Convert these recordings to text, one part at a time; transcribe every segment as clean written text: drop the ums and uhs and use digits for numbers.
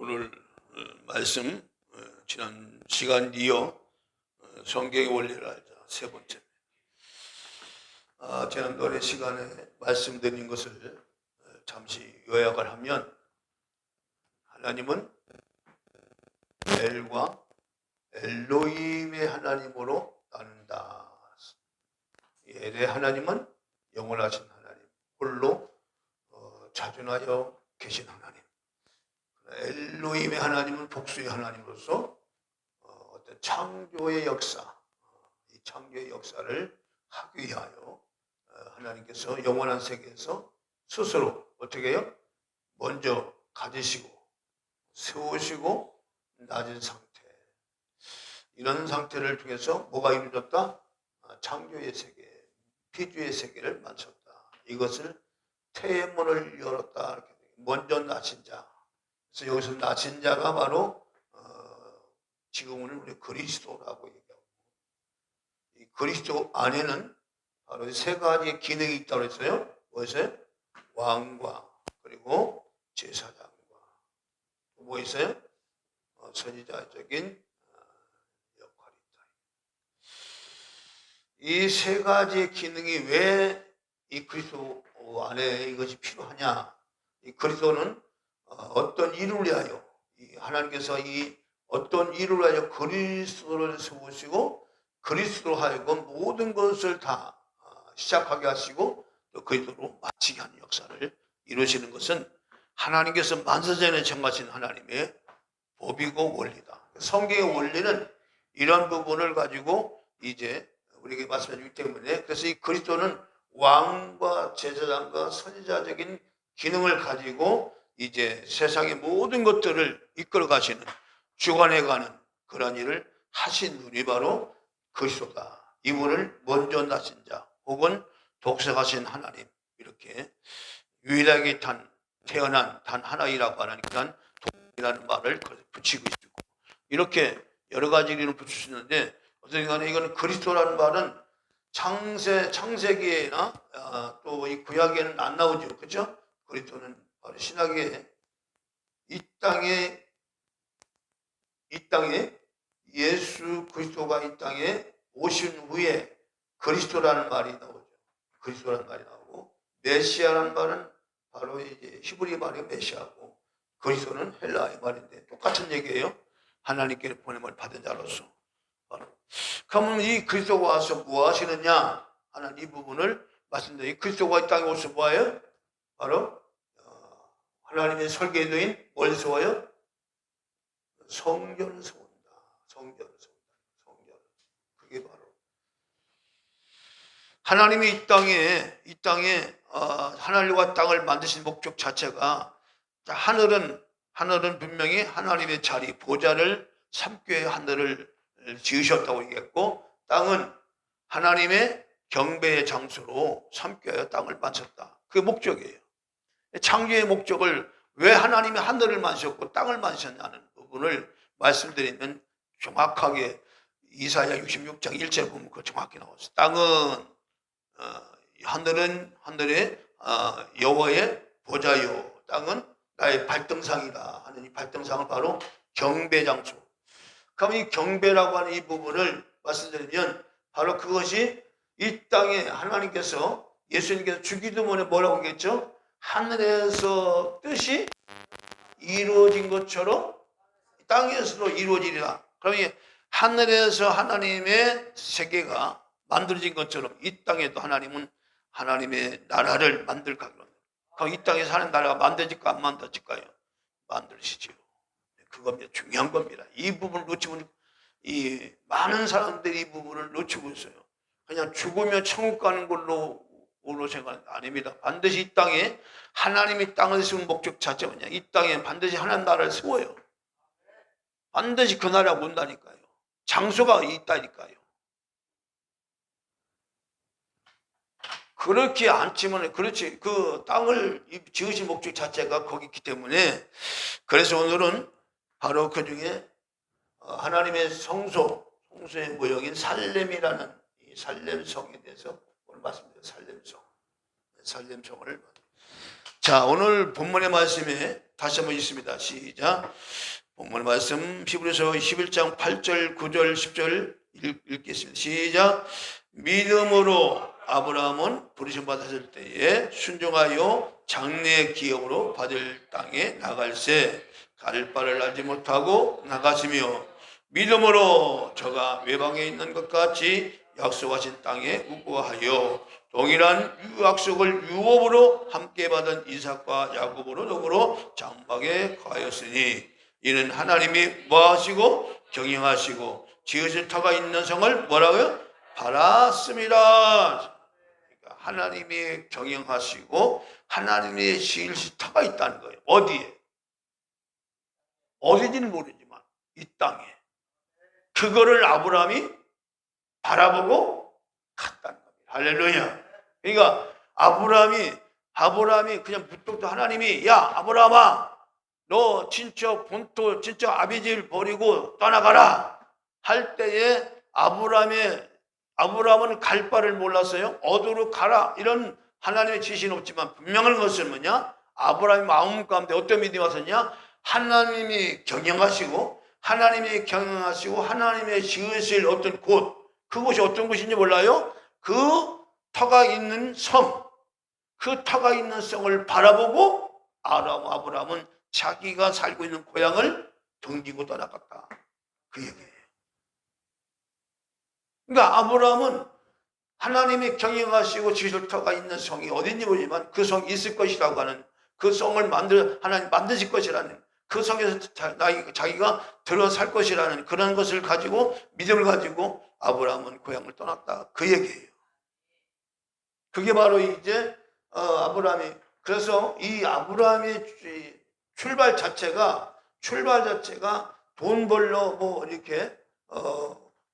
오늘 말씀 지난 시간 이어 성경의 원리를 알자 세 번째. 지난번에 시간에 말씀드린 것을 잠시 요약을 하면, 하나님은 엘과 엘로힘의 하나님으로 나눈다. 엘의 하나님은 영원하신 하나님, 홀로 자존하여 계신 하나님. 엘로힘의 하나님은 복수의 하나님으로서 어떤 창조의 역사, 이 창조의 역사를 하기 위하여 하나님께서 영원한 세계에서 스스로 어떻게 해요? 먼저 가지시고 세우시고 낮은 상태, 이런 상태를 통해서 뭐가 이루어졌다? 창조의 세계, 피조의 세계를 만들었다. 이것을 태문을 열었다. 이렇게 먼저 나신 자. 그래서 여기서 나신 자가 바로 지금은 우리 그리스도라고 얘기하고, 이 그리스도 안에는 바로 세 가지 기능이 있다고 했어요. 뭐였어요? 왕과 그리고 제사장과 뭐 있어요? 선지자적인 역할이 있다. 이 세 가지의 기능이 왜 이 그리스도 안에 이것이 필요하냐? 이 그리스도는 어떤 일을 위하여, 하나님께서 이 어떤 일을 위하여 그리스도를 세우시고 그리스도로 하여금 모든 것을 다 시작하게 하시고 또 그리스도로 마치게 하는 역사를 이루시는 것은 하나님께서 만세전에 정하신 하나님의 법이고 원리다. 성경의 원리는 이런 부분을 가지고 이제 우리에게 말씀해 주기 때문에, 그래서 이 그리스도는 왕과 제사장과 선지자적인 기능을 가지고 이제 세상의 모든 것들을 이끌어 가시는, 주관해 가는 그런 일을 하신 분이 바로 그리스도다. 이분을 먼저 나신 자 혹은 독생하신 하나님, 이렇게 유일하게 태어난 단 하나이라고 하니까 독이라는 말을 붙이고 있고, 이렇게 여러 가지 이름을 붙일 수 있는데, 어쨌든 간에 이거는 그리스도라는 말은 창세기에나 또 이 구약에는 안 나오죠. 그렇죠? 그리스도는 바로 신약에 이 땅에 예수 그리스도가 이 땅에 오신 후에 그리스도라는 말이 나오죠. 그리스도라는 말이 나오고, 메시아라는 말은 바로 이제 히브리 말이 메시아고, 그리스도는 헬라의 말인데 똑같은 얘기예요. 하나님께 보냄을 받은 자로서. 그러면 이 그리스도가 와서 뭐 하시느냐 하는 이 부분을 말씀드려요. 그리스도가 이 땅에 오셔서 뭐 해요? 바로 하나님의 설계도인 뭘 세워요? 성전을 세운다. 성전을. 그게 바로 하나님이 이 땅에 하늘과 땅을 만드신 목적 자체가, 하늘은 분명히 하나님의 자리, 보좌를 삼기 위해 하늘을 지으셨다고 얘기했고, 땅은 하나님의 경배의 장소로 삼기 위하여 땅을 만드셨다. 그게 목적이에요. 창조의 목적을 왜 하나님이 하늘을 만드셨고 땅을 만드셨냐는 부분을 말씀드리면, 정확하게 이사야 66장 1절 보면 그 정확히 나왔어요. 땅은 하늘의 여호와의 보좌요, 땅은 나의 발등상이라 하는 이 발등상을 바로 경배장소. 그럼 이 경배라고 하는 이 부분을 말씀드리면, 바로 그것이 이 땅에 하나님께서, 예수님께서 주기도문에 뭐라고 했겠죠? 하늘에서 뜻이 이루어진 것처럼 땅에서도 이루어지리라. 그러면 하늘에서 하나님의 세계가 만들어진 것처럼 이 땅에도 하나님은 하나님의 나라를 만들 가기로. 그럼 이 땅에 사는 나라가 만들어질까 안 만들어질까요? 만들어지죠. 그겁니다. 중요한 겁니다. 이 부분을 놓치면, 이 많은 사람들이 이 부분을 놓치고 있어요. 그냥 죽으면 천국 가는 걸로 생각 아닙니다. 반드시 이 땅에 하나님이 땅을 세운 목적 자체가 뭐냐? 이 땅에 반드시 하나님 나라를 세워요. 반드시 그 나라가 온다니까요. 장소가 있다니까요. 그렇게 안 치면, 그렇지, 그 땅을 지으신 목적 자체가 거기 있기 때문에, 그래서 오늘은 바로 그 중에 하나님의 성소의 모형인 살렘이라는 이 살렘성에 대해서 오늘 말씀드려요. 살렘성을. 자, 오늘 본문의 말씀에 다시 한번 읽습니다. 시작. 본문 말씀 히브리서 11장 8절 9절 10절 읽겠습니다. 시작. 믿음으로 아브라함은 부르심 받았을 때에 순종하여 장래의 기업으로 받을 땅에 나갈새 갈 바를 알지 못하고 나갔으며 믿음으로 저가 외방에 있는 것 같이 약속하신 땅에 우거하여 동일한 약속을 유업으로 함께 받은 이삭과 야곱으로 더불어 장막에 거하였으니 이는 하나님이 뭐하시고 경영하시고 지으실 터가 있는 성을 뭐라고요? 팔았습니다. 그러니까 하나님이 경영하시고 하나님이 지으실 터가 있다는 거예요. 어디에? 어디인지는 모르지만 이 땅에. 그거를 아브라함이 바라보고 갔다는 겁니다. 할렐루야. 그러니까 아브라함이 그냥 무뚝뚝 하나님이 야 아브라함아 너 진짜 본토 진짜 아비지를 버리고 떠나가라 할 때에 아브라함은 갈 바를 몰랐어요. 어디로 가라 이런 하나님의 지시는 없지만 분명한 것은 뭐냐? 아브라함의 마음 가운데 어떤 믿음이 왔었냐? 하나님이 경영하시고 하나님의 지으실 어떤 곳, 그곳이 어떤 곳인지 몰라요? 그 터가 있는 성, 그 터가 있는 성을 바라보고 아브라함은 자기가 살고 있는 고향을 등지고 떠나갔다. 그 얘기예요. 그러니까 아브라함은 하나님이 경영하시고 지으실 터가 있는 성이 어딘지 모르지만 그 성이 있을 것이라고 하는 그 성을 하나님 만드실 것이라는 그 성에서 자기가 들어 살 것이라는 그런 것을 가지고 믿음을 가지고 아브라함은 고향을 떠났다. 그 얘기예요. 그게 바로 이제 아브라함이 그래서 이 아브라함의 출발 자체가 돈 벌러 뭐 이렇게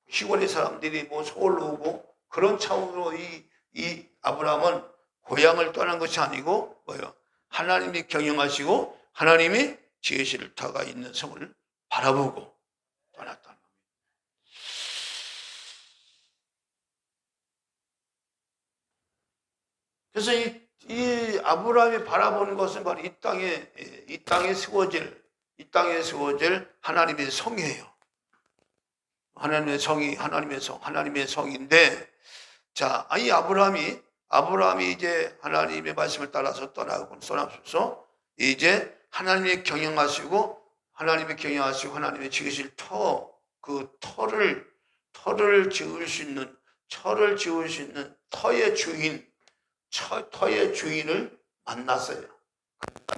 시골의 사람들이 뭐 서울로 오고 그런 차원으로 이 아브라함은 고향을 떠난 것이 아니고 뭐요? 하나님이 경영하시고 하나님이 지으실 터가 있는 성을 바라보고 떠났다는 겁니다. 그래서 이 아브라함이 바라보는 것은 바로 이 땅에 세워질 하나님의 성이에요. 하나님의 성인데, 자, 이 아브라함이 이제 하나님의 말씀을 따라서 떠나면서 이제 하나님이 경영하시고 하나님이 지으실 그 터를 지을 수 있는 터의 주인을 만났어요.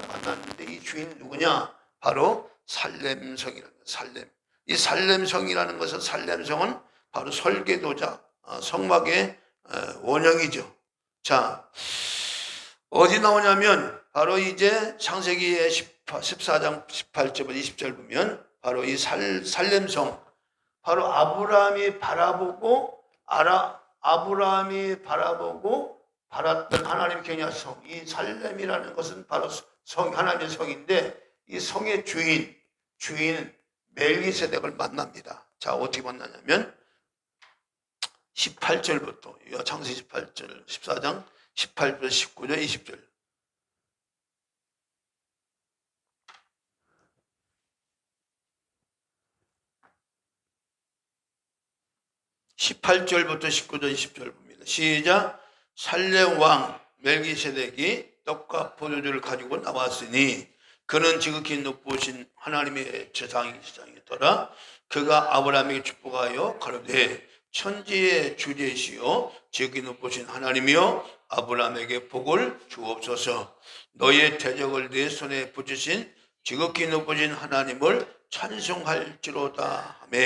만났는데 이 주인이 누구냐? 바로 살렘성이라는 거예요. 이 살렘성이라는 것은 살렘성은 바로 설계도자 성막의 원형이죠. 자, 어디 나오냐면 바로 이제 창세기의 14장 18절부터 20절 보면 바로 이 살렘성, 바로 아브라함이 바라보고 바랐던 하나님의 경영하신 성, 이 살렘이라는 것은 바로 하나님의 성인데 이 성의 주인 멜기세덱을 만납니다. 자, 어떻게 만나냐면 18절부터 창세기 18절 14장 18절 19절 20절 18절부터 19절 20절 봅니다. 시작. 살렘 왕 멜기세덱이 떡과 포도주를 가지고 나왔으니 그는 지극히 높으신 하나님의 제사장이더라. 그가 아브라함에게 축복하여 가로되 천지의 주제시여 지극히 높으신 하나님이여 아브라함에게 복을 주옵소서. 너의 대적을 내 손에 붙이신 지극히 높으신 하나님을 찬송할지로다 하며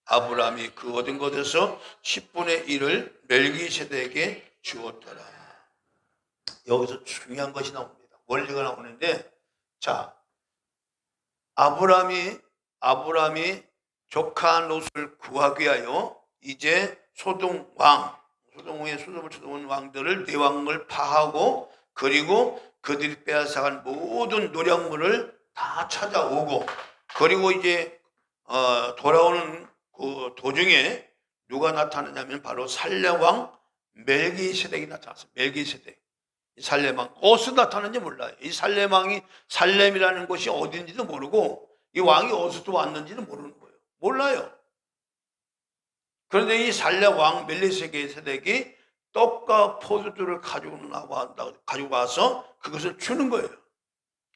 아브라함이 그 얻은 것에서 10분의 1을 멜기세덱에게 주었더라. 여기서 중요한 것이 나옵니다. 원리가 나오는데, 자, 아브라함이 조카 롯을 구하기 위하여 이제 소돔의 왕들을 네 왕을 파하고 그리고 그들이 빼앗아간 모든 노략물을 다 찾아오고 그리고 이제 돌아오는 그 도중에 누가 나타나냐면 바로 살렘 왕 멜기세덱이 나타났어요. 멜기세덱. 이 살렘왕 어디서 나타났는지 몰라요. 이 살렘왕이 살렘이라는 곳이 어딘지도 모르고 이 왕이 어디서 왔는지도 모르는 거예요. 몰라요. 그런데 이 살렘 왕 멜기세덱이 떡과 포도주를 가지고 와서 그것을 주는 거예요.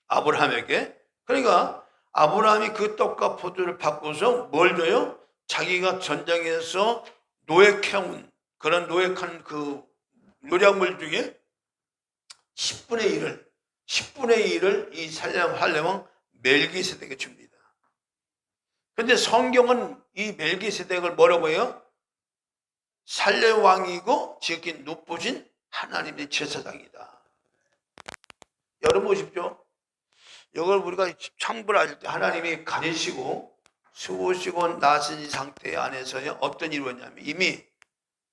아브라함에게. 그러니까 아브라함이 그 떡과 포도주를 받고서 뭘 줘요? 자기가 전쟁에서 노획해온 그런 노획한 그 노략물 중에 10분의 1을 이 살렘왕 멜기세덱에게 줍니다. 그런데 성경은 이 멜기세덱을 뭐라고 해요? 살렘 왕이고 지극히 높으신 하나님의 제사장이다. 여러분 보십시오. 이걸 우리가 참고할 때 하나님이 가지시고 세우시고 나신 이 상태 안에서요 어떤 일이 있냐면 이미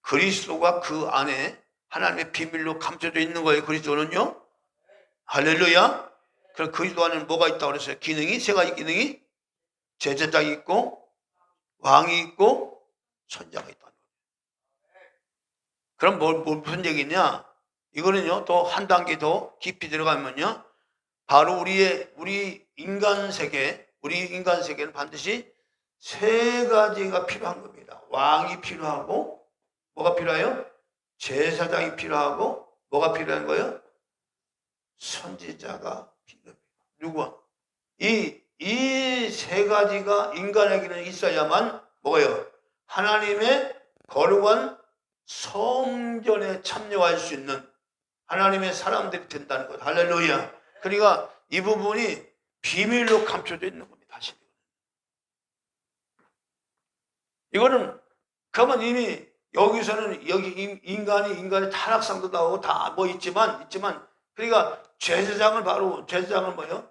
그리스도가 그 안에 하나님의 비밀로 감춰져 있는 거예요. 그리스도는요. 할렐루야. 그럼 그리스도 안에는 뭐가 있다고 그랬어요? 기능이 세 가지 기능이 제사장이 있고 왕이 있고 선자가 있다는 거예요. 그럼 무슨 얘기냐? 이거는요 또 한 단계 더 깊이 들어가면요 바로 우리 인간 세계는 반드시 세 가지가 필요한 겁니다. 왕이 필요하고 뭐가 필요해요? 제사장이 필요하고 뭐가 필요한 거예요? 선지자가 필요합니다. 누구와? 이 세 가지가 인간에게는 있어야만 뭐예요? 하나님의 거룩한 성전에 참여할 수 있는 하나님의 사람들이 된다는 거예요. 할렐루야. 그러니까 이 부분이 비밀로 감춰져 있는 겁니다. 사실 이거는 그러면 이미 여기서는 여기 인간의 타락상도 나오고 다 뭐 있지만 그러니까 제사장은 뭐예요?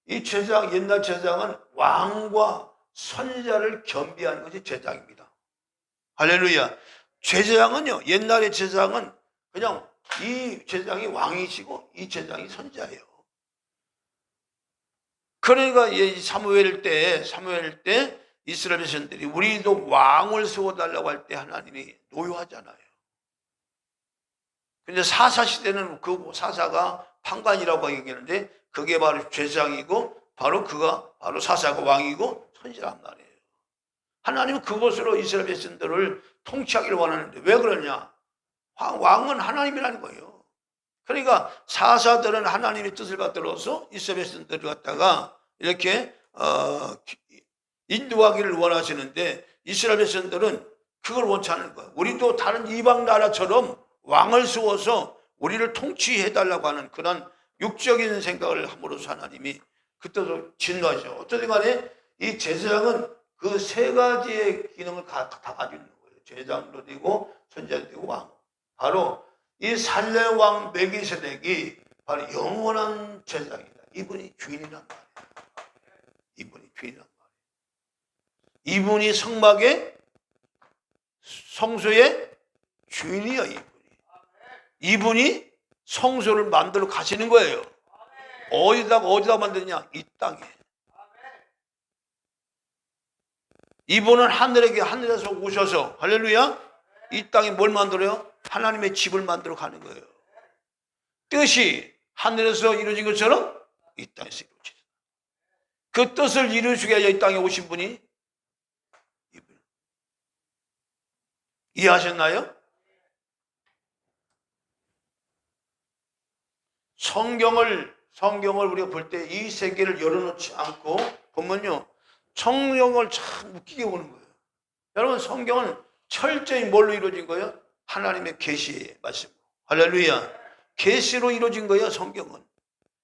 이 제사장 옛날 제사장은 왕과 선지자를 겸비하는 것이 제사장입니다. 할렐루야. 제사장은요 옛날의 제사장은 그냥 이 제사장이 왕이시고 이 제사장이 선지자예요. 그러니까 사무엘 때 이스라엘 백성들이 우리도 왕을 세워달라고 할 때 하나님이 노여하잖아요. 근데 사사 시대는 그 사사가 판관이라고 얘기하는데 그게 바로 제사장이고 바로 사사가 왕이고 선지자란 말이에요. 하나님은 그것으로 이스라엘 백성들을 통치하기를 원하는데 왜 그러냐? 왕은 하나님이라는 거예요. 그러니까 사사들은 하나님의 뜻을 받들어서 이스라엘 백성들을 갖다가 이렇게 인도하기를 원하시는데 이스라엘 백성들은 그걸 원치 않는 거예요. 우리도 다른 이방 나라처럼 왕을 세워서 우리를 통치해달라고 하는 그런 육적인 생각을 함으로써 하나님이 그때도 진노하죠. 어쨌든 간에 이 제사장은 그 세 가지의 기능을 다 가지고 있는 거예요. 제사장도 되고 선지자도 되고 왕. 바로 이 살렘 왕 멜기세덱이 바로 영원한 제사장이다. 이분이 주인이란 말이에요. 이분이 성소의 주인이에요. 이분이 성소를 만들어 가시는 거예요. 어디다 만드냐? 이 땅에. 이분은 하늘에서 오셔서 할렐루야 이 땅에 뭘 만들어요? 하나님의 집을 만들어 가는 거예요. 뜻이 하늘에서 이루어진 것처럼 이 땅에서 이루어지죠. 그 뜻을 이루시기 위해 이 땅에 오신 분이 이분. 이해하셨나요? 성경을 우리가 볼 때 이 세계를 열어놓지 않고 보면요 성경을 참 웃기게 보는 거예요. 여러분 성경은 철저히 뭘로 이루어진 거예요? 하나님의 계시의 말씀. 할렐루야. 계시로 이루어진 거예요. 성경은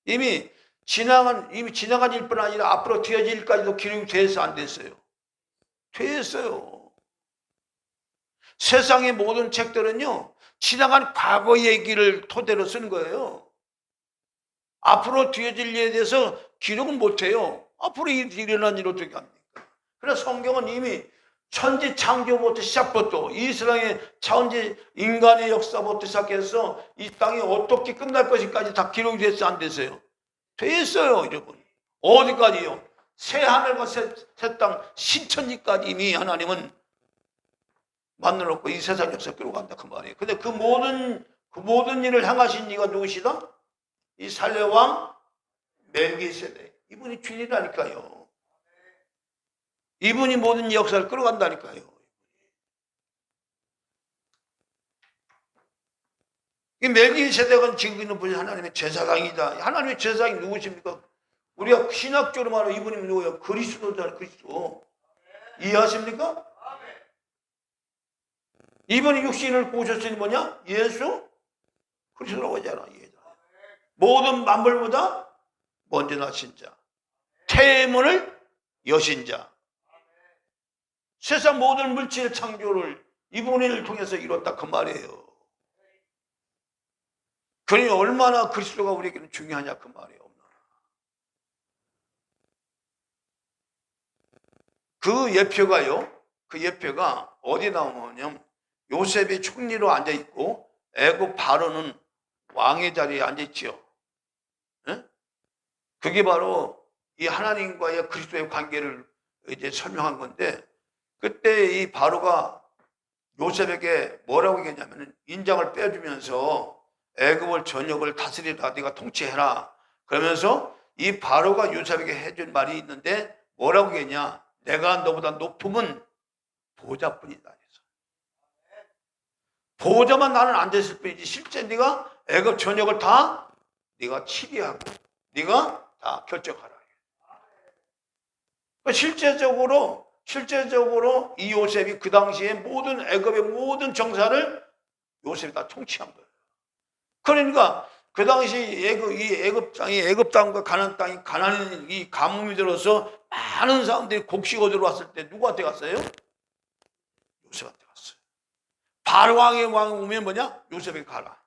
이미 지나간 일뿐 아니라 앞으로 되어질 일까지도 기록이 돼서 안 됐어요. 됐어요. 세상의 모든 책들은요 지나간 과거 얘기를 토대로 쓴 거예요. 앞으로 되어질 일에 대해서 기록은 못해요. 앞으로 일어난 일 어떻게 합니까? 그래서 성경은 이미 천지 창조부터 시작부터 이 세상의 천지 인간의 역사부터 시작해서 이 땅이 어떻게 끝날 것인까지 다 기록이 됐어요? 안 됐어요? 됐어요, 여러분. 어디까지요? 새 하늘과 새 땅 신천지까지 이미 하나님은 만들어놓고 이 세상 역사 기록한다 그 말이에요. 근데 그 모든 그 모든 일을 행하신 이가 누구시다? 이 살레왕 멜기세덱. 이분이 주인이라니까요. 이분이 모든 역사를 끌어간다니까요. 이 멜기세덱은 지금 있는 분이 하나님의 제사장이다. 하나님의 제사장이 누구십니까? 우리가 신학적으로 말하면 이분이 누구예요? 그리스도잖아요. 그리스도. 이해하십니까? 이분이 육신을 보셨으니 뭐냐? 예수 그리스도라고 하잖아. 모든 만물보다 먼저 나신 자, 태문을 여신 자, 세상 모든 물질 창조를 이분을 통해서 이뤘다 그 말이에요. 그러니 얼마나 그리스도가 우리에게는 중요하냐 그 말이에요. 그 예표가요. 그 예표가 어디 나오냐면 요셉이 총리로 앉아 있고 애굽 바로는 왕의 자리에 앉아 있지요. 네? 그게 바로 이 하나님과의 그리스도의 관계를 이제 설명한 건데, 그때 이 바로가 요셉에게 뭐라고 얘기했냐면 인장을 빼주면서 애굽을 전역을 다스리라, 네가 통치해라. 그러면서 이 바로가 요셉에게 해준 말이 있는데 뭐라고 얘기했냐? 내가 너보다 높음은 보좌뿐이다. 보좌만 나는 앉아있을 뿐이지 실제 네가 애굽 전역을 다 네가 치리하고 네가 다 결정하라. 실제적으로 이 요셉이 그 당시에 모든 애굽의 모든 정사를 요셉이 다 통치한 거예요. 그러니까 그 당시 애굽 땅과 가나안 땅이 가난한 이 가뭄이 들어서 많은 사람들이 곡식어 들어왔을 때 누구한테 갔어요? 요셉한테 갔어요. 바로 왕의 왕 오면 뭐냐? 요셉에게 가라.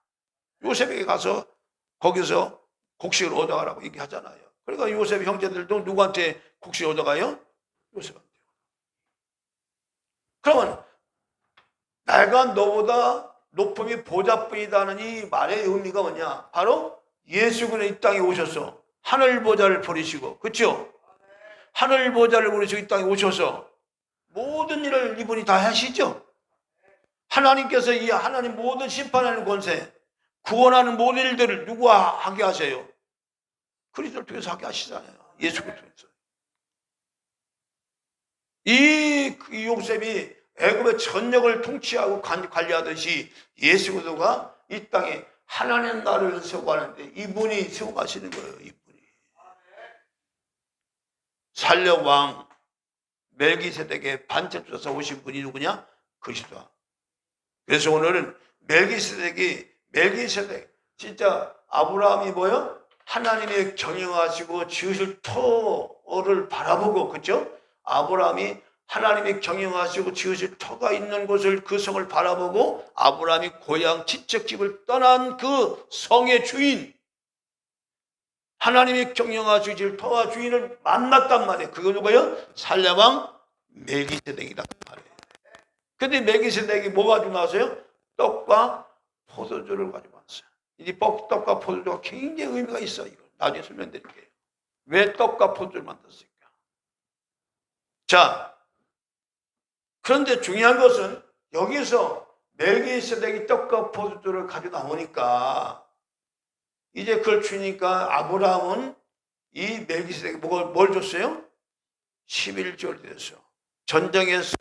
요셉에게 가서 거기서 곡식을 얻어가라고 얘기하잖아요. 그러니까 요셉의 형제들도 누구한테 곡식 얻어가요? 요셉한테. 그러면 내가 너보다 높음이 보좌뿐이다는 이 말의 의미가 뭐냐? 바로 예수님은 이 땅에 오셔서 하늘 보좌를 버리시고, 그렇죠? 하늘 보좌를 버리시고 이 땅에 오셔서 모든 일을 이분이 다 하시죠. 하나님께서 이 하나님 모든 심판하는 권세, 구원하는 모든 일들을 누구와 하게 하세요? 그리스도를 통해서 하게 하시잖아요. 예수를 통해서. 이 요셉이 애굽의 전역을 통치하고 관리하듯이 예수 그리스도가 이 땅에 하나님의 나라를 세워가는데 이분이 세워가시는 거예요. 이분이. 살렙 왕 멜기세덱의 반cep줘서 오신 분이 누구냐? 그리스도야. 그래서 오늘은 멜기세덱 진짜 아브라함이 뭐요? 하나님의 경영하시고 지으실 터를 바라보고, 그렇죠? 아브라함이 하나님이 경영하시고 지으실 터가 있는 곳을, 그 성을 바라보고 아브라함이 고향 친척집을 떠난 그 성의 주인, 하나님이 경영하시고 지을 터와 주인을 만났단 말이에요. 그거 누구예요? 살렙 왕 멜기세덱이다 말이에요. 근데 멜기세덱이 뭐 가지고 나왔어요? 떡과 포도주를 가지고 왔어요. 이 떡과 포도주가 굉장히 의미가 있어요. 이거 나중에 설명드릴게요. 왜 떡과 포도주를 만들었을까? 자, 그런데 중요한 것은 여기서 멜기세덱이 떡과 포도주를 가지고 나오니까 이제 그걸 주니까 아브라함은 이 멜기세덱이 뭘 줬어요? 11조를 드렸어요. 전쟁에서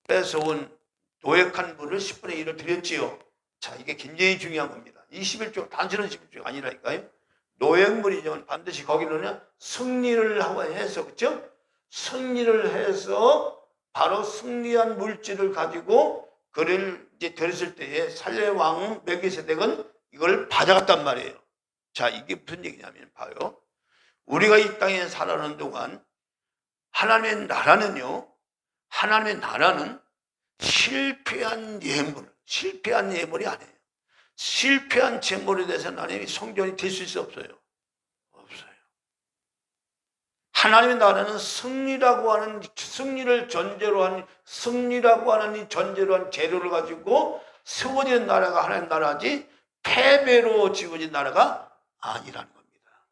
뺏어온 노획한 분을 10분의 1을 드렸지요. 자, 이게 굉장히 중요한 겁니다. 이 11조, 단순한 11조가 아니라니까요. 노획물이지만 반드시 거기는 승리를 하고 해서, 그렇죠? 승리를 해서 바로 승리한 물질을 가지고 그를 이제 드렸을 때에 살렙 왕 멜기세덱은 이걸 받아갔단 말이에요. 자, 이게 무슨 얘기냐면 봐요. 우리가 이 땅에 살아가는 동안 하나님의 나라는 실패한 예물이 아니에요. 실패한 재물에 대해서는 하나님이 성전이 될 수 있어 없어요? 없어요. 하나님의 나라는 승리를 전제로 한 재료를 가지고 세워진 나라가 하나님의 나라지 패배로 지어진 나라가 아니라는 겁니다.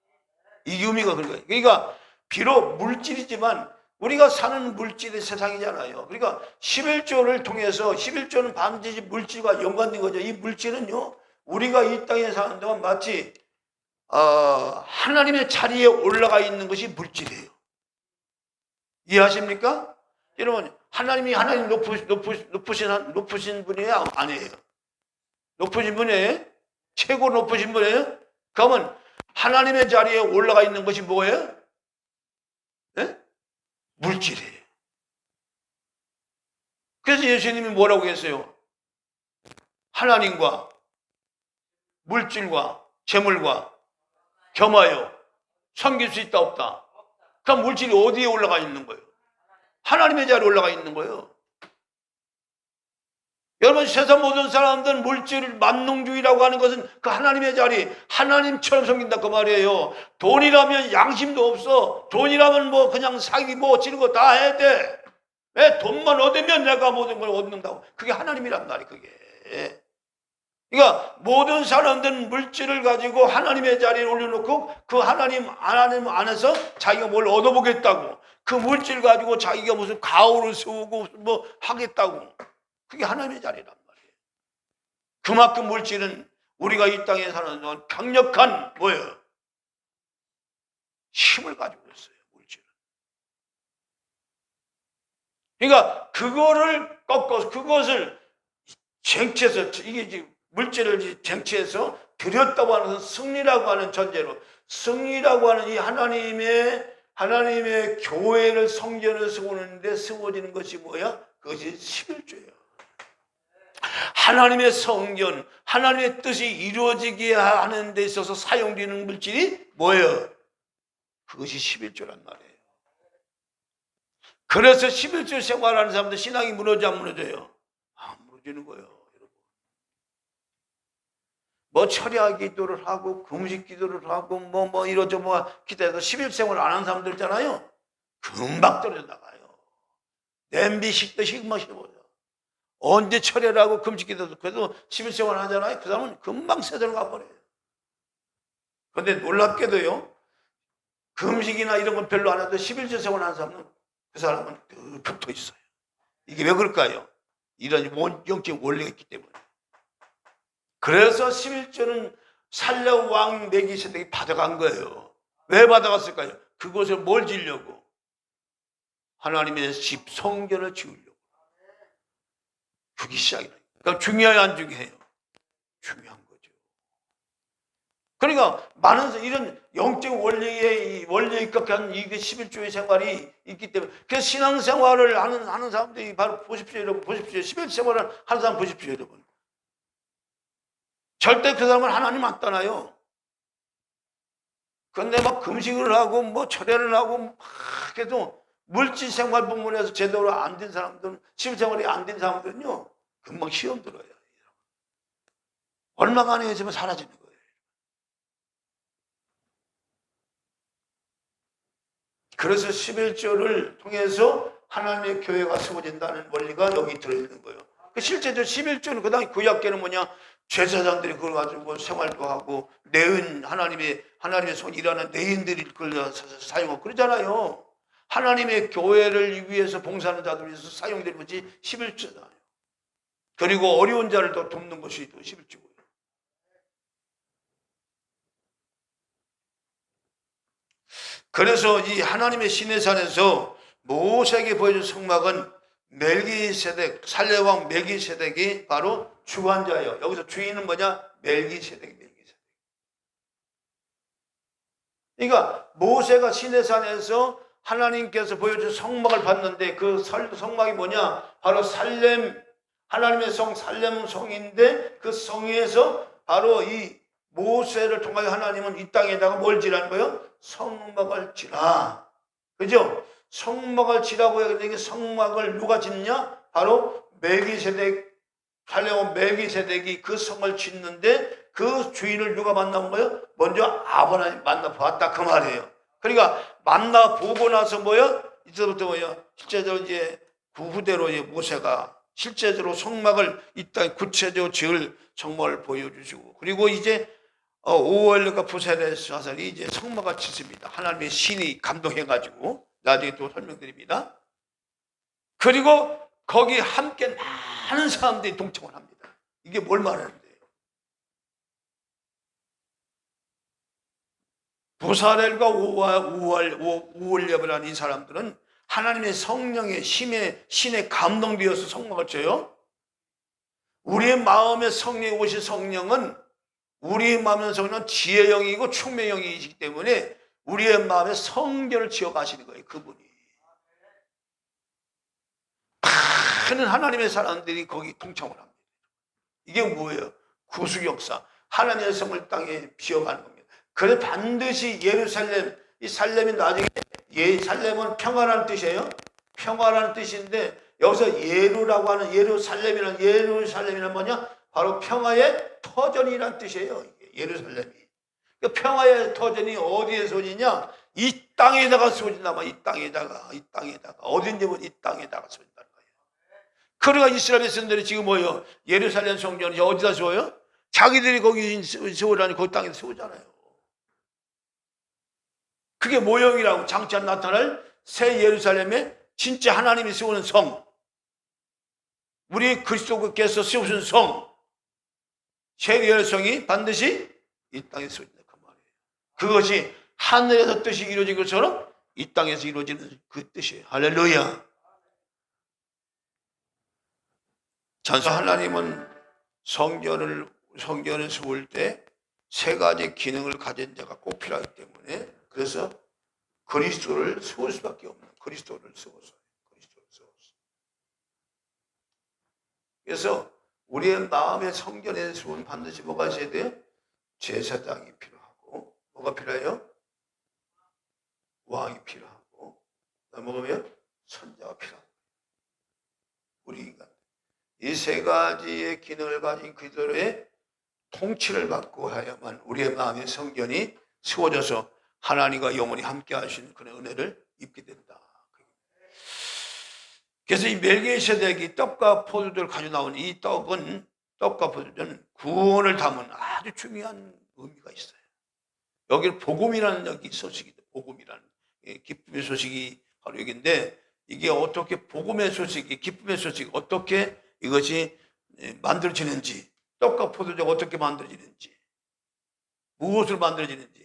이 의미가 그런 거예요. 그러니까 비록 물질이지만 우리가 사는 물질의 세상이잖아요. 그러니까 11조를 통해서 11조는 반드시 물질과 연관된 거죠. 이 물질은요, 우리가 이 땅에 사는 동안 마치 하나님의 자리에 올라가 있는 것이 물질이에요. 이해하십니까? 여러분, 하나님 높으신 분이에요? 아니에요? 높으신 분이에요? 최고 높으신 분이에요? 그러면 하나님의 자리에 올라가 있는 것이 뭐예요? 네? 물질이에요. 그래서 예수님이 뭐라고 했어요? 하나님과 물질과 재물과 겸하여 섬길 수 있다 없다? 그럼 물질이 어디에 올라가 있는 거예요? 하나님의 자리에 올라가 있는 거예요. 여러분, 세상 모든 사람들은 물질 만능주의라고 하는 것은 그 하나님의 자리, 하나님처럼 섬긴다 그 말이에요. 돈이라면 양심도 없어. 돈이라면 뭐 그냥 사기고 지는 거 다 해야 돼. 왜? 돈만 얻으면 내가 모든 걸 얻는다고. 그게 하나님이란 말이에요. 그게. 그러니까 모든 사람들은 물질을 가지고 하나님의 자리에 올려놓고 그 하나님 안에서 자기가 뭘 얻어보겠다고, 그 물질 가지고 자기가 무슨 가오를 세우고 뭐 하겠다고. 그게 하나님의 자리란 말이에요. 그만큼 물질은 우리가 이 땅에 사는 동안 강력한 뭐예요? 힘을 가지고 있어요. 물질은. 그러니까 그거를 꺾어서 그것을 쟁취해서, 이게 지금 물질을 쟁취해서 드렸다고 하는 승리라고 하는 전제로, 승리라고 하는 이 하나님의 교회를 성전을 세우는데 세워지는 것이 뭐야? 그것이 11조예요. 하나님의 성전, 하나님의 뜻이 이루어지게 하는 데 있어서 사용되는 물질이 뭐예요? 그것이 11조란 말이에요. 그래서 11조 생활하는 사람들 신앙이 무너져 안 무너져요? 안 무너지는 거예요, 여러분. 뭐 철야 기도를 하고 금식 기도를 하고 뭐 이러저 뭐 기도해서 11 생활 안 하는 사람들 있잖아요. 금방 떨어져 나가요. 냄비 식듯이 금방 식어버려. 언제 철야를 하고 금식 기도도 그래도 11 생활 하잖아요. 그 사람은 금방 세대로 가버려요. 그런데 놀랍게도요, 금식이나 이런 건 별로 안 해도 11조 생활 하는 사람은 그 사람은 늘 붙어 있어요. 이게 왜 그럴까요? 이런 영적 원리가 있기 때문에. 그래서 11조는 살렙 왕 멜기세덱이 받아간 거예요. 왜 받아갔을까요? 그곳에 뭘 지으려고? 하나님의 집 성전을 지으려고. 그게 시작이에요. 그러니까 중요해요, 안 중요해요? 중요한 거죠. 그러니까 많은 이런 영적 원리에 입각한 이 11조의 생활이 있기 때문에, 그래서 신앙생활을 하는 사람들이 바로 보십시오, 여러분. 보십시오. 11생활을 하는 사람 보십시오, 여러분. 절대 그 사람은 하나님 안 떠나요. 그런데 막 금식을 하고 뭐 철야를 하고 막 해도 물질 생활 부분에서 제대로 안 된 사람들은, 11생활이 안 된 사람들은요, 금방 시험 들어요. 얼마가 안 해야지만 사라지는 거예요. 그래서 11조를 통해서 하나님의 교회가 세워진다는 원리가 여기 들어있는 거예요. 실제로 11조는 그 당시 구약계는 뭐냐? 제사장들이 그걸 가지고 생활도 하고, 하나님의 손 일하는 내인들이 그걸 사용하고 그러잖아요. 하나님의 교회를 위해서 봉사하는 자들 위해서 사용되는 것이 11조잖아요. 그리고 어려운 자를 더 돕는 것이 또 11조고요. 그래서 이 하나님의 시내산에서 모세에게 보여준 성막은 멜기세덱, 살렙 왕 멜기세덱이 바로 주관자예요. 여기서 주인은 뭐냐? 멜기세덱. 그러니까 모세가 시내산에서 하나님께서 보여준 성막을 봤는데, 그 성막이 뭐냐? 바로 하나님의 성 살렘 성인데, 그 성에서 바로 이 모세를 통하여 하나님은 이 땅에다가 뭘 지라는 거예요? 성막을 지라. 그죠? 성막을 지라고 해야 되는데, 성막을 누가 짓냐? 바로 멜기세덱, 살렘 멜기세덱이 그 성을 짓는데, 그 주인을 누가 만나본 거예요? 먼저 아브라함이 만나보았다 그 말이에요. 그러니까 만나보고 나서 뭐예요? 이제부터 뭐예요? 실제적으로 이제 그 후대로 이제 모세가 실제적으로 성막을 이 땅에 구체적으로 지을 성막을 보여주시고, 그리고 이제 5월과 부산의 사설이 이제 성막을 짓습니다. 하나님의 신이 감동해가지고 나중에 또 설명드립니다. 그리고 거기 함께 많은 사람들이 동참을 합니다. 이게 뭘 말하는데요? 부사렐과 우월레브라는 이 사람들은 하나님의 성령의 신의 감동되어서 성막을 쳐요. 우리의 마음에 성령이 오신 성령은 우리의 마음의 성령은 지혜의 영이고 총명의 영이기 때문에 우리의 마음에 성전을 지어 가시는 거예요. 그분이. 많은 하나님의 사람들이 거기 동참을 합니다. 이게 뭐예요? 구속 역사. 하나님의 성을 땅에 비워가는 겁니다. 그래서 반드시 예루살렘, 이 살렘이 나중에 살렘은 평화라는 뜻이에요. 평화라는 뜻인데 여기서 예루라고 하는 예루살렘이란 뭐냐? 바로 평화의 터전이라는 뜻이에요. 예루살렘이. 그러니까 평화의 터전이 어디에 쏘지냐? 이 땅에다가 쏘진다. 이 땅에다가 어딘지 보면 이 땅에다가 쏘진다는 거예요. 그러니까 이스라엘 백성들이 지금 뭐예요? 예루살렘 성전이 어디다 쏘요? 자기들이 거기 세우라니 그 땅에 세우잖아요. 그게 모형이라고 장차 나타날 새 예루살렘에 진짜 하나님이 세우는 성, 우리 그리스도께서 세우신 성, 새 예루살렘이 반드시 이 땅에 세워진다 그 말이에요. 그것이 하늘에서 뜻이 이루어진 것처럼 이 땅에서 이루어지는 그 뜻이에요. 할렐루야. 전서 하나님은 성전을 세울 때 세 가지 기능을 가진 자가 꼭 필요하기 때문에 그래서 그리스도를 세울 수밖에 없는 그리스도를 세워서. 그래서 우리의 마음의 성전에 세우면 반드시 뭐가 있어야 돼요? 제사장이 필요하고 뭐가 필요해요? 왕이 필요하고 뭐가면 선자가 필요하고 우리 인간 이 세 가지의 기능을 가진 그리스도의 통치를 받고 해야만 우리의 마음의 성전이 세워져서 하나님과 영원히 함께 하시는 그런 은혜를 입게 된다. 그래서 이 멜기세덱이 떡과 포도주를 가지고 나온 이 떡과 포도주는 구원을 담은 아주 중요한 의미가 있어요. 여기 복음이라는 소식이 복음이라는 기쁨의 소식이 바로 여기인데 이게 어떻게 복음의 소식이 기쁨의 소식이 어떻게 이것이 만들어지는지 떡과 포도주가 어떻게 만들어지는지 무엇을 만들어지는지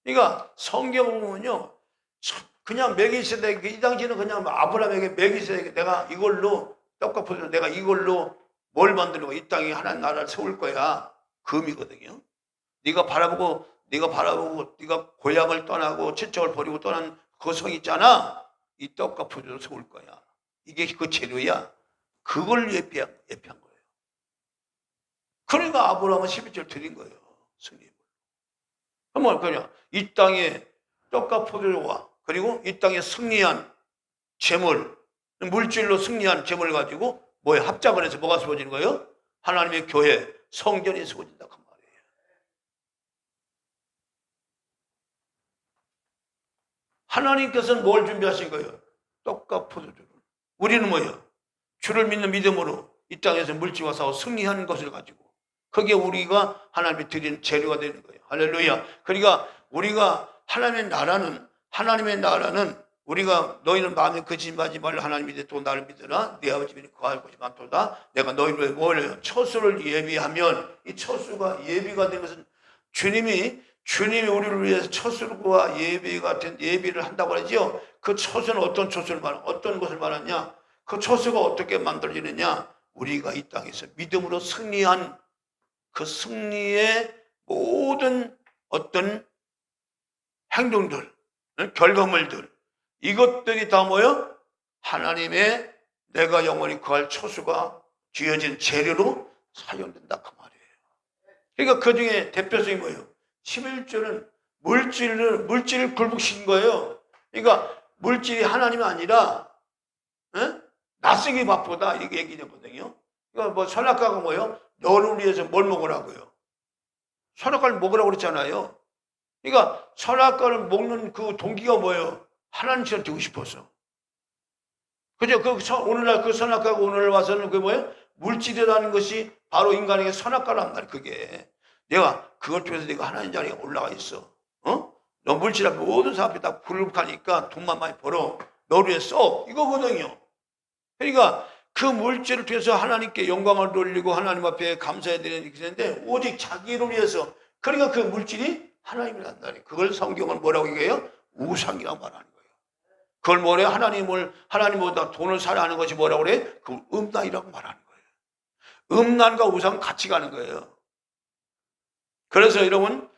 그러니까 성경을 보면요 그냥 멜기세덱 이 당시에는 그냥 아브라함에게 멜기세덱 내가 이걸로 떡과 포도주 내가 이걸로 뭘 만들고 이 땅에 하나님 나라를 세울 거야 그 의미거든요. 네가 바라보고 네가 고향을 떠나고 친척을 버리고 떠난 그 성 있잖아 이 떡과 포도주를 세울 거야 이게 그 재료야 그걸 예비한 거예요. 그러니까 아브라함은 11절 드린 거예요. 승리를. 그러면 그냥 이 땅에 떡과 포도주와 그리고 이 땅에 승리한 재물, 물질로 승리한 재물을 가지고 합작을 해서 뭐가 세워지는 거예요? 하나님의 교회, 성전이 세워진다 그 말이에요. 하나님께서는 뭘 준비하신 거예요? 떡과 포도주를. 우리는 뭐예요? 주를 믿는 믿음으로 이 땅에서 물질과 싸워 승리하는 것을 가지고 그게 우리가 하나님이 드린 재료가 되는 거예요. 할렐루야. 그러니까 우리가 하나님의 나라는 우리가 너희는 마음에 거짓말하지 말라 하나님 믿으 또 나를 믿으라 내 아버지 믿으 거할 것이 많도다 내가 너희를 뭘 처수를 예비하면 이 처수가 예비가 된 것은 주님이 우리를 위해서 처수와 예비 같은 예비를 한다고 하죠. 그 처수는 어떤 것을 말하냐 그 처수가 어떻게 만들어지느냐 우리가 이 땅에서 믿음으로 승리한 그 승리의 모든 어떤 행동들, 결과물들 이것들이 다 뭐예요? 하나님의 내가 영원히 거할 처수가 쥐어진 재료로 사용된다 그 말이에요. 그러니까 그 중에 대표성이 뭐예요? 11조는 물질을 굴복시킨 거예요. 그러니까 물질이 하나님이 아니라 낯쓰기 바쁘다 이렇게 얘기했거든요. 그러니까 선악과가 뭐예요? 너를 위해서 뭘 먹으라고요? 선악과를 먹으라고 그랬잖아요. 그러니까 선악과를 먹는 그 동기가 뭐예요? 하나님처럼 되고 싶어서. 그죠? 오늘날 그 선악과가 오늘 와서는 그게 뭐예요? 물질이라는 것이 바로 인간에게 선악과란 말이에요. 그게. 내가 그걸 통해서 내가 하나님 자리에 올라가 있어. 너 물질하고 모든 사람들이 다 굴복하니까 돈만 많이 벌어. 너를 위해 써. 이거거든요. 그러니까 그 물질을 통해서 하나님께 영광을 돌리고 하나님 앞에 감사해야 되는 것인데 오직 자기를 위해서 그러니까 그 물질이 하나님이란 말이에요. 그걸 성경은 뭐라고 얘기해요? 우상이라고 말하는 거예요. 그걸 뭐래요? 하나님보다 돈을 사랑하는 것이 뭐라고 그래? 그 음란이라고 말하는 거예요. 음란과 우상은 같이 가는 거예요. 그래서 여러분,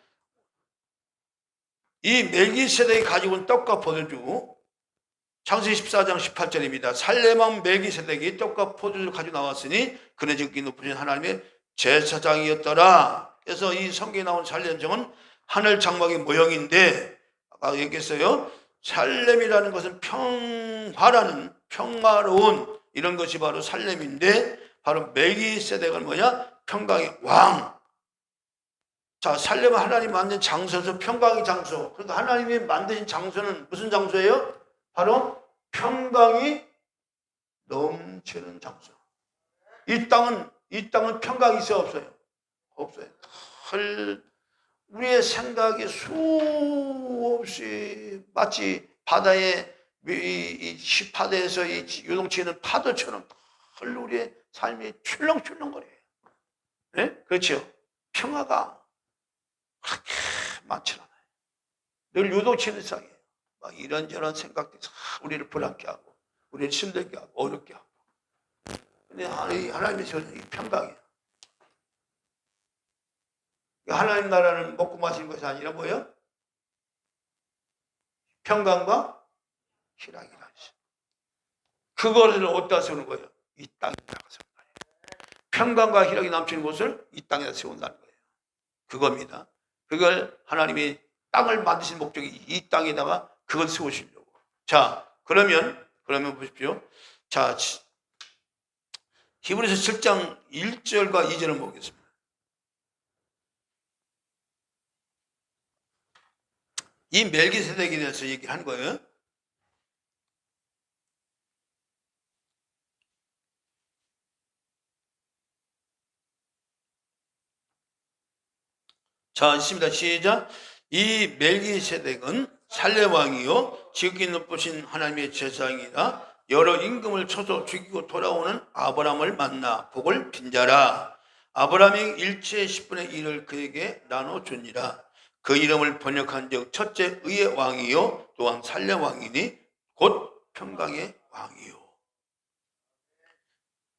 이 멜기세덱이 가지고 온 떡과 포도주, 창세기 14장 18절입니다. 살렘왕 멜기세덱이 떡과 포도주를 가지고 나왔으니 그는 지극히 높으신 하나님의 제사장이었더라. 그래서 이 성경에 나온 살렘정은 하늘 장막의 모형인데, 아까 얘기했어요. 살렘이라는 것은 평화라는, 평화로운 이런 것이 바로 살렘인데, 바로 멜기세덱은 뭐냐? 평강의 왕. 자, 살렘은 하나님 만든 장소에서 평강의 장소. 그러니까 하나님이 만드신 장소는 무슨 장소예요? 바로 평강이 넘치는 장소. 이 땅은 평강이 있어요, 없어요? 없어요. 우리의 생각이 수없이 마치 바다에 이 시파대에서 이 요동치는 파도처럼 우리의 삶이 출렁출렁거려요. 네? 그렇죠? 평화가 그렇게 많지 않아요. 늘 요동치는 상이에요. 막 이런저런 생각들이 우리를 불안케 하고, 우리를 힘들게 하고, 어렵게 하고. 근데 하나님의 저는 이 평강이에요. 하나님 나라는 먹고 마시는 것이 아니라 뭐예요? 평강과 희락이라 했어요. 그것을 어디다 세우는 거예요? 이 땅에다가 세우는 거예요. 평강과 희락이 넘치는 곳을 이 땅에다 세운다는 거예요. 그겁니다. 그걸 하나님이 땅을 만드신 목적이 이 땅에다가 그걸 세우시려고. 자, 그러면 보십시오. 자, 히브리서 7장 1절과 2절을 보겠습니다. 이 멜기세덱에 대해서 얘기를 한 거예요. 자, 있습니다. 시작. 이 멜기세덱은 살렘 왕이요 지극히 높으신 하나님의 제사장이라. 여러 임금을 쳐서 죽이고 돌아오는 아브라함을 만나 복을 빈자라. 아브라함이 일체의 10분의 1을 그에게 나눠주니라. 그 이름을 번역한 즉 첫째 의의 왕이요 또한 살렘 왕이니 곧 평강의 왕이요.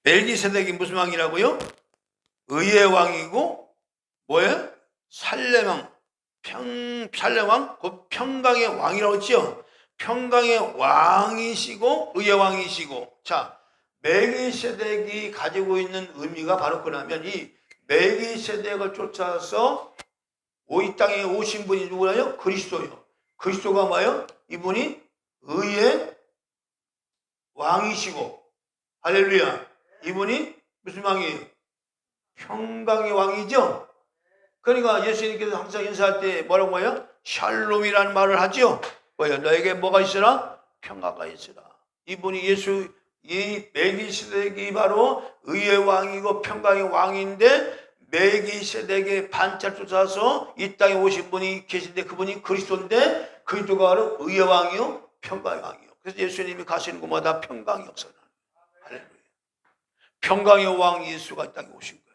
멜기세덱이 무슨 왕이라고요? 의의 왕이고 뭐예요? 살렘 왕, 곧 평강의 왕이라고 했죠. 평강의 왕이시고 의의 왕이시고. 자, 멜기세덱이 가지고 있는 의미가 바로 그러면 이 멜기세덱을 쫓아서 이 땅에 오신 분이 누구예요? 그리스도요. 그리스도가 뭐예요? 이분이 의의 왕이시고, 할렐루야. 이분이 무슨 왕이에요? 평강의 왕이죠. 그러니까 예수님께서 항상 인사할 때 뭐라고 해요? 샬롬이라는 말을 하죠. 뭐예요? 너에게 뭐가 있으라? 평화가 있으라. 이분이 이 멜기세덱이 바로 의의 왕이고 평강의 왕인데, 멜기세덱의 반차를 쫓아서 이 땅에 오신 분이 계신데 그분이 그리스도인데, 그리스도가 바로 의의 왕이요 평강의 왕이요. 그래서 예수님이 가시는 곳마다 평강이 역사나요. 할렐루야. 평강의 왕 예수가 이 땅에 오신 거예요.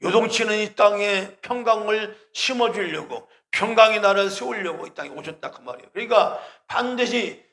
요동치는 이 땅에 평강을 심어주려고, 평강의 나라를 세우려고 이 땅에 오셨다 그 말이에요. 그러니까 반드시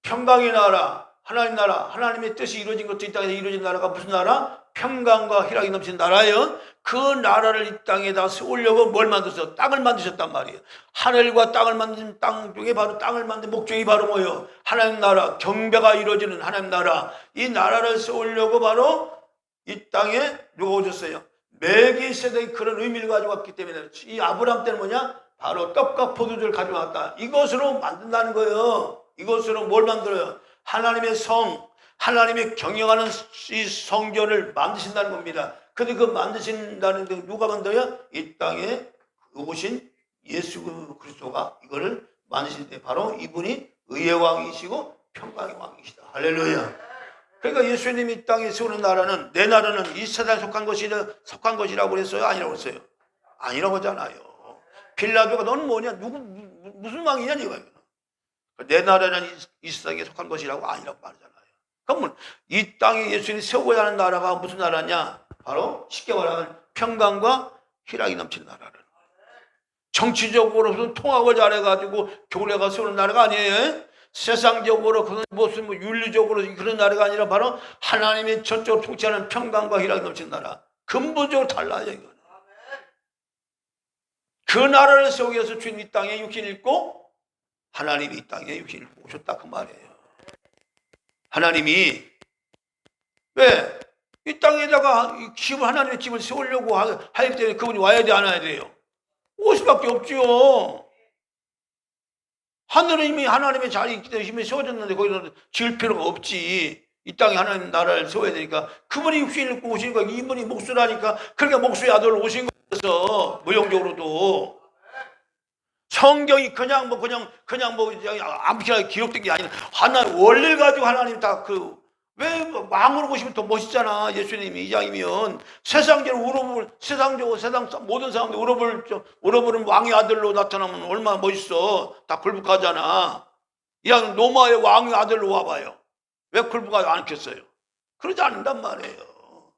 평강의 나라, 하나님 나라, 하나님의 뜻이 이루어진 것도 이 땅에서 이루어진 나라가 무슨 나라? 평강과 희락이 넘치는 나라예요. 그 나라를 이 땅에다 세우려고 뭘 만드셨어요? 땅을 만드셨단 말이에요. 하늘과 땅을 만든 땅 중에 바로 땅을 만든 목적이 바로 뭐예요? 하나님 나라, 경배가 이루어지는 하나님 나라. 이 나라를 세우려고 바로 이 땅에 누가 오셨어요? 멜기세덱이 그런 의미를 가지고 왔기 때문에, 이 아브라함 때는 뭐냐? 바로 떡과 포도주를 가져왔다. 이것으로 만든다는 거예요. 이것으로 뭘 만들어요? 하나님의 성, 하나님의 경영하는 이 성전을 만드신다는 겁니다. 근데 그 만드신다는 게 누가 만들어요? 이 땅에 오신 예수 그리스도가 이거를 만드시는데, 바로 이분이 의의 왕이시고 평강의 왕이시다. 할렐루야. 그러니까 예수님이 이 땅에 세우는 나라는, 내 나라는 이 세상에 속한 것이라고 그랬어요? 아니라고 했어요? 아니라고 하잖아요. 빌라도가 너는 뭐냐? 무슨 왕이냐? 네가. 내 나라는 이 세상에 속한 것이라고 아니라고 말하잖아요. 그러면 이 땅에 예수님이 세우고자 하는 나라가 무슨 나라냐? 바로 쉽게 말하면 평강과 희락이 넘치는 나라를. 정치적으로는 통합을 잘해가지고 교회가 세우는 나라가 아니에요. 세상적으로 무슨 윤리적으로 그런 나라가 아니라 바로 하나님이 전적으로 통치하는 평강과 희락이 넘치는 나라. 근본적으로 달라요. 이거는. 그 나라를 세우기 위해서 주님 이 땅에 육신을 입고 하나님이 이 땅에 육신을 입고 오셨다 그 말이에요. 하나님이 왜? 이 땅에다가 하나님의 집을 세우려고 하기 때문에 그분이 와야 돼, 안 와야 돼요? 올 수밖에 없죠. 하늘은 이미 하나님의 자리 있기 때문에 힘이 세워졌는데 거기서 지을 필요가 없지. 이 땅에 하나님 나라를 세워야 되니까 그분이 육신을 입고 오신 거야. 이분이 목수라니까. 그러니까 목수의 아들로 오신 거였어. 무용적으로도. 성경이 그냥 암묵하게 기록된 게 아니라 하나님 원리를 가지고 하나님 다 왜 왕으로 보시면 더 멋있잖아. 예수님이 이장이면 세상적으로 세상 모든 사람들 울어보는 왕의 아들로 나타나면 얼마나 멋있어. 다 굴복하잖아. 이왕 로마의 왕의 아들로 와봐요. 왜 굴복하지 않겠어요? 그러지 않는단 말이에요.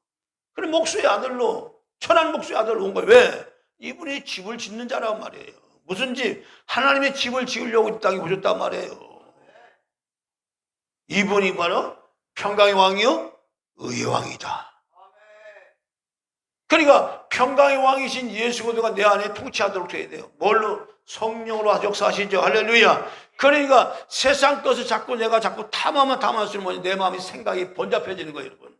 그래 목수의 아들로 천한 목수의 아들로 온 거예요. 왜? 이분이 집을 짓는 자란 말이에요. 무슨 집? 하나님의 집을 지으려고 이 땅에 오셨단 말이에요. 이분이 바로 평강의 왕이요? 의의 왕이다. 그러니까 평강의 왕이신 예수 그리스도가 내 안에 통치하도록 해야 돼요. 뭘로? 성령으로 역사하시죠. 할렐루야. 그러니까 세상 것을 내가 자꾸 탐할수록 내 마음이 생각이 번잡해지는 거예요, 여러분.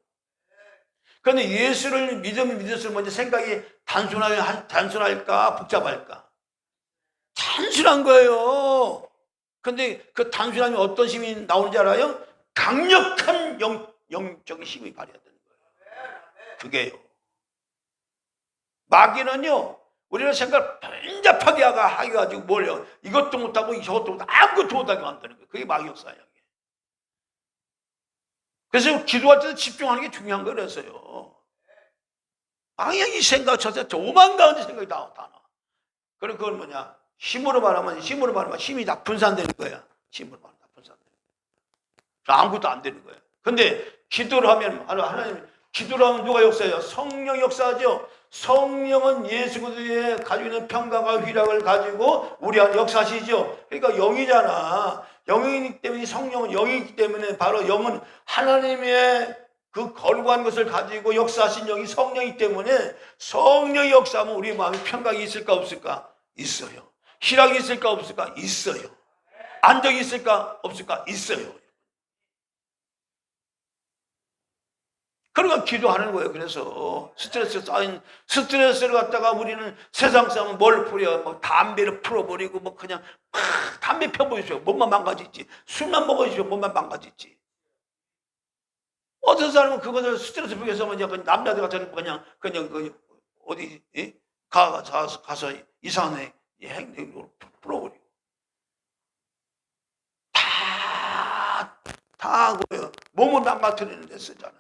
그런데 예수를 믿을수록 먼저 생각이 단순할까 복잡할까? 단순한 거예요. 근데 그 단순함이 어떤 힘이 나오는지 알아요? 강력한 영적인 힘이 발휘되는 거예요. 그게요. 마귀는요, 우리는 생각을 번잡하게 해가지고 뭘요? 이것도 못하고 저것도 못하고 아무것도 못하게 만드는 거예요. 그게 마귀 역사예요. 그래서 기도할 때도 집중하는 게 중요한 거라서요. 마귀는 이 생각 자체 오만 가운데 생각이 다 나와. 그럼 그건 뭐냐? 힘으로 말하면 힘이 다 분산되는 거야. 힘으로 말하면 다 분산되는 거야. 아무것도 안 되는 거야. 근데 기도를 하면 하나님 기도를 하면 누가 역사해요? 성령 역사하죠. 성령은 예수 그리스도의 가지고 있는 평강과 희락을 가지고 우리 안에 역사하시죠. 그러니까 영이잖아. 영이기 때문에 성령은 영이기 때문에 바로 영은 하나님의 그 거룩한 것을 가지고 역사하신 영이 성령이기 때문에 성령이 역사하면 우리 마음에 평강이 있을까 없을까? 있어요. 희락이 있을까 없을까? 있어요. 안정이 있을까 없을까? 있어요. 그러니까 기도하는 거예요. 그래서 스트레스를 갖다가 우리는 세상 사람은 뭘 풀려? 담배를 풀어버리고 그냥 담배 펴보십시오. 몸만 망가지지. 술만 먹으십시오. 몸만 망가지지. 어떤 사람은 그것을 스트레스 풀기 위해서 남자들 같은 그냥 어디 가서 이상한 행동으로 풀어버리고 다 하고요. 몸을 망가뜨리는 데 쓰잖아요.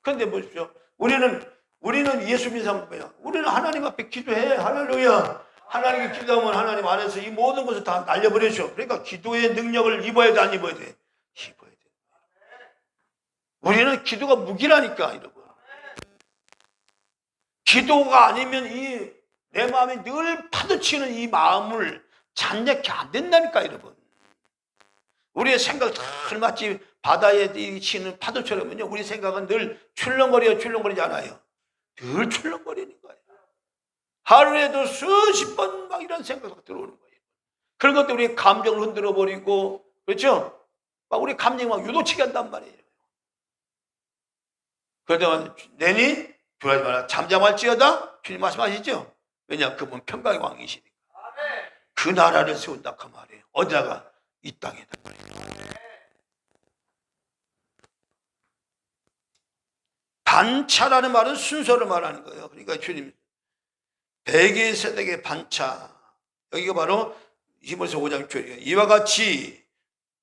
그런데 보십시오. 우리는 예수 믿는 사람 뭐야? 우리는 하나님 앞에 기도해. 할렐루야. 하나님께 기도하면 하나님 안에서 이 모든 것을 다 날려버리죠. 그러니까 기도의 능력을 입어야 돼, 안 입어야 돼? 입어야 돼. 우리는 기도가 무기라니까, 여러분. 기도가 아니면 내 마음이 늘 파도치는 이 마음을 잔뜩히 안 된다니까, 여러분. 우리의 생각이 늘 마치 바다에 치는 파도처럼요. 우리 생각은 늘 출렁거리지 않아요. 늘 출렁거리는 거예요. 하루에도 수십 번 막 이런 생각이 들어오는 거예요. 그런 것도 우리의 감정을 흔들어 버리고, 그렇죠? 막 우리 감정이 막 유도치게 한단 말이에요. 그러다 내니 두려워하지 마라. 잠잠할지어다. 주님 말씀하시죠? 왜냐? 그분 평강의 왕이시니까. 그 나라를 세운다 그 말이에요. 어디다가? 이 땅에다. 반차라는 말은 순서를 말하는 거예요. 그러니까 주님 벨기세덱의 반차, 여기가 바로 히브리서 5장 6절이에요. 이와 같이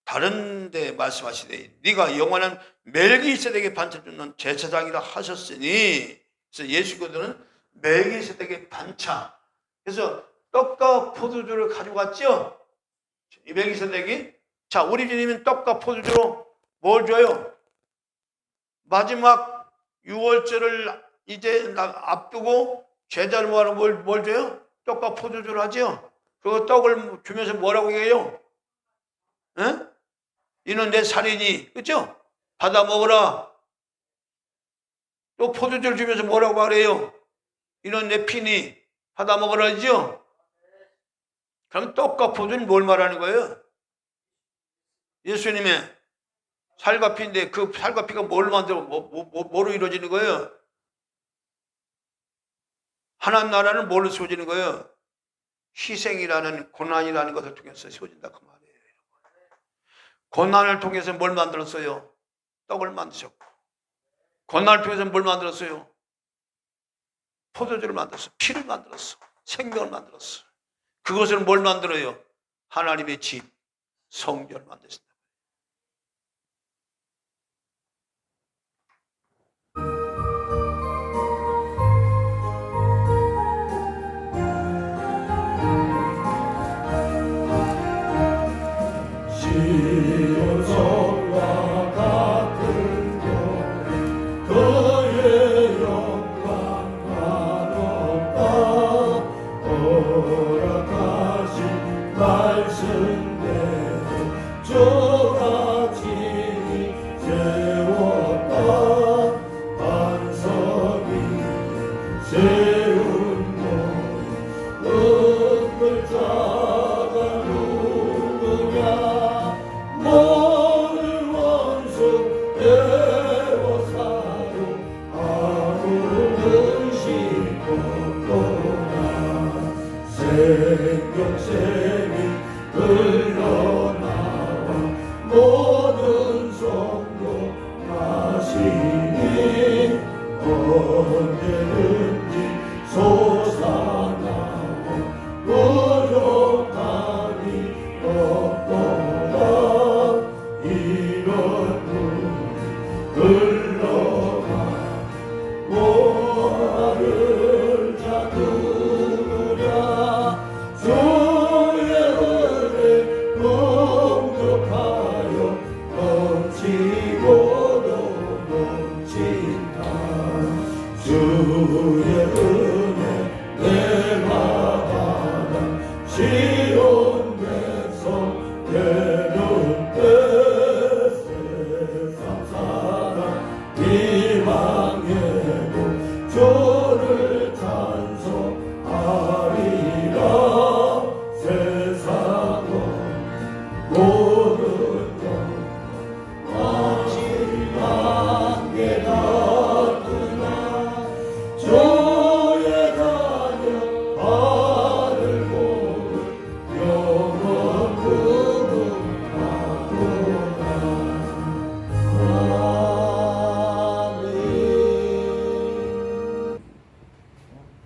다른 데 말씀하시되 네가 영원한 멜기세덱의 반차를 주는 제사장이라 하셨으니, 그래서 예수 그리스도는 멜기세덱의 반차. 그래서 떡과 포도주를 가지고 갔죠. 이 멜기세덱이, 자, 우리 주님은 떡과 포도주로 뭘 줘요? 마지막 6월절을 이제 앞두고 제자를 모아서 뭘 줘요? 떡과 포도주를 하죠. 그리고 떡을 주면서 뭐라고 얘기해요? 에? 이는 내 살이니, 그죠? 받아 먹어라. 또 포도주를 주면서 뭐라고 말해요? 이는 내 피니, 받아 먹어라, 그죠? 그럼 떡과 포도주는 뭘 말하는 거예요? 예수님의 살과 피인데 그 살과 피가 뭘 만들어, 뭐로 이루어지는 거예요? 하나님 나라는 뭘로 세워지는 거예요? 희생이라는, 고난이라는 것을 통해서 세워진다 그 말이에요. 고난을 통해서 뭘 만들었어요? 떡을 만드셨고, 고난을 통해서 뭘 만들었어요? 포도주를 만들었어. 피를 만들었어. 생명을 만들었어. 그것을 뭘 만들어요? 하나님의 집, 성전을 만드신다.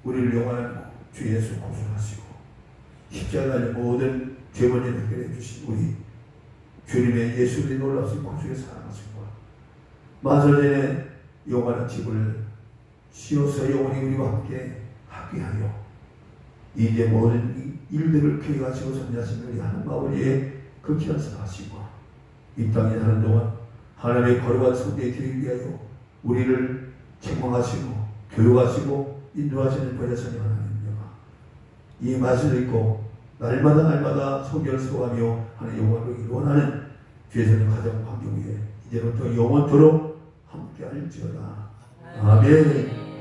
우리를 영원한 주 예수 고소하시고 십자가의 모든 죄문을 해결해 주신 우리 주님의 예수님의 놀랍신 고소에 사랑하시고 만설전에 영원한 집을 지어서 영원히 우리와 함께 하게 하여 이제 모든 일들을 계획하시고 선지하신 우리 하나님 아버지의 그 귀한 사랑하시고 이 땅에 사는 동안 하나님의 거룩한 성대에 드리기 위하여 우리를 책망하시고 교육하시고 인도하시는 보혜사님 하나님입니다. 이 말씀을 읽고 날마다 성경을 수고하며 하나님의 영광을 원하는 주의 가정 환경 위에 이제부터 영원토록 함께할지어다. 아멘.